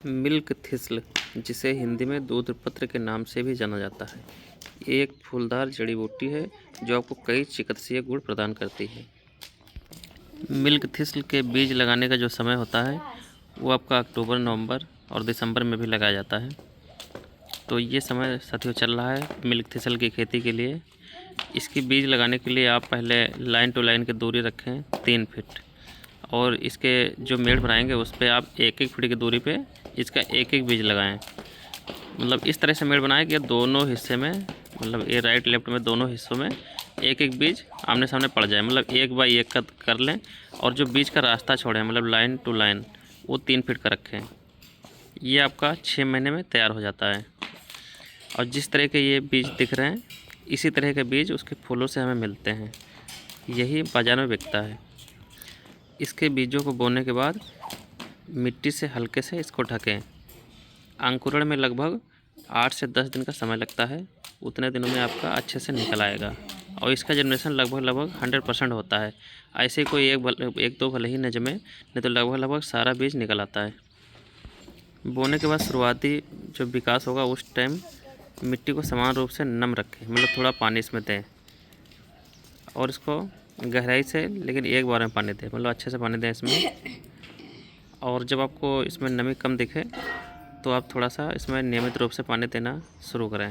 Milk थिस्ल, जिसे हिंदी में दूध पत्र के नाम से भी जाना जाता है, ये एक फूलदार जड़ी बूटी है जो आपको कई चिकित्सीय गुण प्रदान करती है। मिल्क थिस्ल के बीज लगाने का जो समय होता है वो आपका अक्टूबर, नवंबर और दिसंबर में भी लगाया जाता है। तो ये समय साथियों चल रहा है मिल्क थिस्ल की खेती के लिए। इसकी बीज लगाने के लिए आप पहले लाइन टू लाइन की दूरी रखें 3 फीट, और इसके जो मेड़ बनाएंगे उस पर आप 1-1 फीट की दूरी पे इसका 1-1 बीज लगाएं। मतलब इस तरह से मेड़ बनाएं कि दोनों हिस्से में, मतलब ये राइट लेफ्ट में दोनों हिस्सों में 1-1 बीज आमने सामने पड़ जाए। मतलब 1 बाई 1 का कर लें, और जो बीज का रास्ता छोड़ें मतलब लाइन टू लाइन वो 3 फीट का रखें। ये आपका 6 महीने में तैयार हो जाता है। और जिस तरह के ये बीज दिख रहे हैं इसी तरह के बीज उसके फूलों से हमें मिलते हैं, यही बाज़ार में बिकता है। इसके बीजों को बोने के बाद मिट्टी से हल्के से इसको ढकें। अंकुरण में लगभग 8 से 10 दिन का समय लगता है। उतने दिनों में आपका अच्छे से निकल आएगा, और इसका जनरेशन लगभग 100% होता है। ऐसे कोई एक दो भले ही न जमे, नहीं तो लगभग सारा बीज निकल आता है। बोने के बाद शुरुआती जो विकास होगा उस टाइम मिट्टी को समान रूप से नम रखें, मतलब थोड़ा पानी इसमें दें, और इसको गहराई से लेकिन एक बार में पानी दें, मतलब अच्छे से पानी दें इसमें। और जब आपको इसमें नमी कम दिखे तो आप थोड़ा सा इसमें नियमित रूप से पानी देना शुरू करें,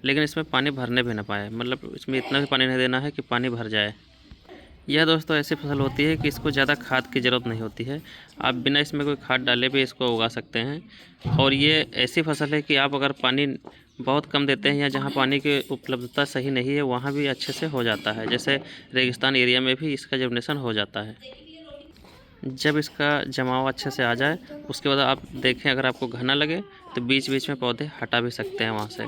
लेकिन इसमें पानी भरने भी ना पाए, मतलब इसमें इतना भी पानी नहीं देना है कि पानी भर जाए। यह दोस्तों ऐसी फसल होती है कि इसको ज़्यादा खाद की ज़रूरत नहीं होती है। आप बिना इसमें कोई खाद डाले भी इसको उगा सकते हैं। और ये ऐसी फसल है कि आप अगर पानी बहुत कम देते हैं या जहाँ पानी की उपलब्धता सही नहीं है वहाँ भी अच्छे से हो जाता है। जैसे रेगिस्तान एरिया में भी इसका जर्मिनेशन हो जाता है। जब इसका जमाव अच्छे से आ जाए उसके बाद आप देखें, अगर आपको घना लगे तो बीच बीच में पौधे हटा भी सकते हैं वहाँ से।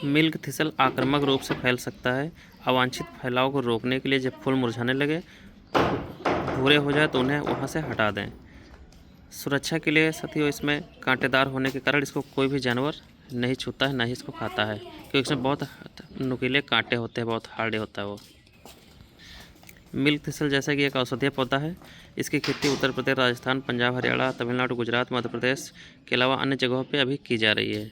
मिल्क थिस्ल आक्रामक रूप से फैल सकता है। अवांछित फैलाव को रोकने के लिए जब फूल मुरझाने लगे, भूरे हो जाए तो उन्हें वहाँ से हटा दें। सुरक्षा के लिए साथियों इसमें कांटेदार होने के कारण इसको कोई भी जानवर नहीं छूता है, ना ही इसको खाता है, क्योंकि इसमें बहुत नुकीले कांटे होते हैं, बहुत हार्ड होता है वो। मिल्क थिस्ल जैसा कि एक औषधीय पौधा है। इसकी खेती उत्तर प्रदेश, राजस्थान, पंजाब, हरियाणा, तमिलनाडु, गुजरात, मध्य प्रदेश के अलावा अन्य जगहों पे अभी की जा रही है।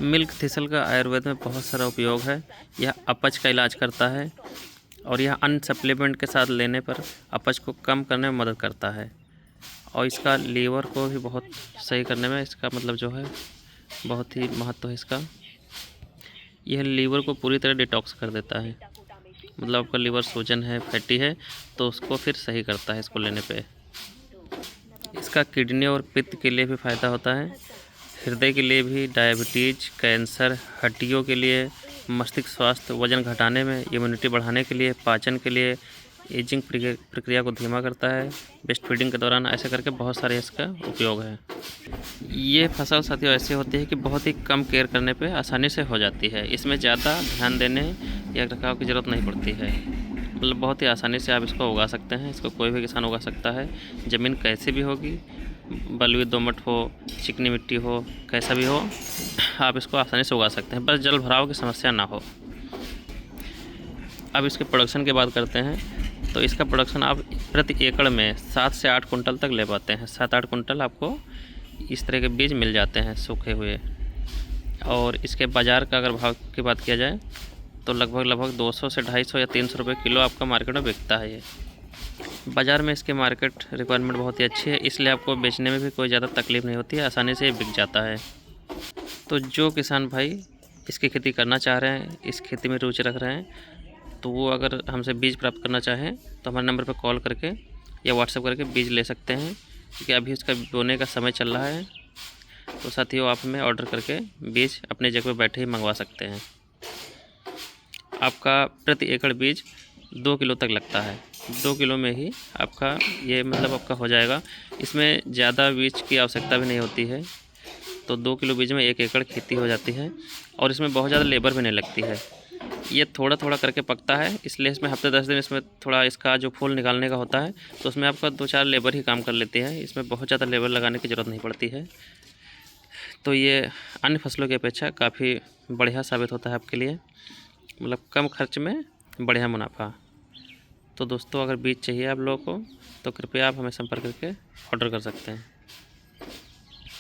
मिल्क थिस्ल का आयुर्वेद में बहुत सारा उपयोग है। यह अपच का इलाज करता है, और यह अन्य सप्लीमेंट के साथ लेने पर अपच को कम करने में मदद करता है। और इसका लीवर को भी बहुत सही करने में इसका मतलब जो है बहुत ही महत्व है इसका। यह लीवर को पूरी तरह डिटॉक्स कर देता है, मतलब आपका लीवर सूजन है, फैटी है, तो उसको फिर सही करता है इसको लेने पे। इसका किडनी और पित्त के लिए भी फ़ायदा होता है, हृदय के लिए भी, डायबिटीज, कैंसर, हड्डियों के लिए, मस्तिष्क स्वास्थ्य, वजन घटाने में, इम्यूनिटी बढ़ाने के लिए, पाचन के लिए, एजिंग प्रक्रिया को धीमा करता है, ब्रेस्ट फीडिंग के दौरान, ऐसे करके बहुत सारे इसका उपयोग है। ये फसल साथियों ऐसी होती है कि बहुत ही कम केयर करने पे आसानी से हो जाती है। इसमें ज़्यादा ध्यान देने या रखरखाव की ज़रूरत नहीं पड़ती है, मतलब बहुत ही आसानी से आप इसको उगा सकते हैं। इसको कोई भी किसान उगा सकता है। ज़मीन कैसी भी होगी, बलुई दोमट हो, चिकनी मिट्टी हो, कैसा भी हो, आप इसको आसानी से उगा सकते हैं, बस जल भराव की समस्या ना हो। अब इसके प्रोडक्शन की बात करते हैं, तो इसका प्रोडक्शन आप प्रति एकड़ में 7 से 8 कुंटल तक ले पाते हैं। 7-8 कुंटल आपको इस तरह के बीज मिल जाते हैं सूखे हुए। और इसके बाज़ार का अगर भाव की बात किया जाए तो लगभग 200 से 250 या 300 रुपये किलो आपका मार्केट में बिकता है। ये बाज़ार में इसके मार्केट रिक्वायरमेंट बहुत ही अच्छी है, इसलिए आपको बेचने में भी कोई ज़्यादा तकलीफ़ नहीं होती है, आसानी से ये बिक जाता है। तो जो किसान भाई इसकी खेती करना चाह रहे हैं, इस खेती में रुचि रख रहे हैं, तो वो अगर हमसे बीज प्राप्त करना चाहें तो हमारे नंबर पर कॉल करके या व्हाट्सएप करके बीज ले सकते हैं, क्योंकि अभी उसका बोने का समय चल रहा है। तो साथियों आप हमें ऑर्डर करके बीज अपने जगह पर बैठे ही मंगवा सकते हैं। आपका प्रति एकड़ बीज 2 किलो तक लगता है। 2 किलो में ही आपका ये मतलब आपका हो जाएगा। इसमें ज़्यादा बीज की आवश्यकता भी नहीं होती है, तो 2 किलो बीज में 1 एकड़ खेती हो जाती है, और इसमें बहुत ज़्यादा लेबर भी नहीं लगती है। ये थोड़ा थोड़ा करके पकता है, इसलिए इसमें हफ्ते 10 दिन इसमें थोड़ा इसका जो फूल निकालने का होता है तो उसमें आपका 2-4 लेबर ही काम कर लेते हैं। इसमें बहुत ज़्यादा लेबर लगाने की ज़रूरत नहीं पड़ती है। तो ये अन्य फसलों की अपेक्षा काफ़ी बढ़िया साबित होता है आपके लिए, मतलब कम खर्च में बढ़िया मुनाफा। तो दोस्तों अगर बीज चाहिए आप लोगों को तो कृपया आप हमें संपर्क करके ऑर्डर कर सकते हैं।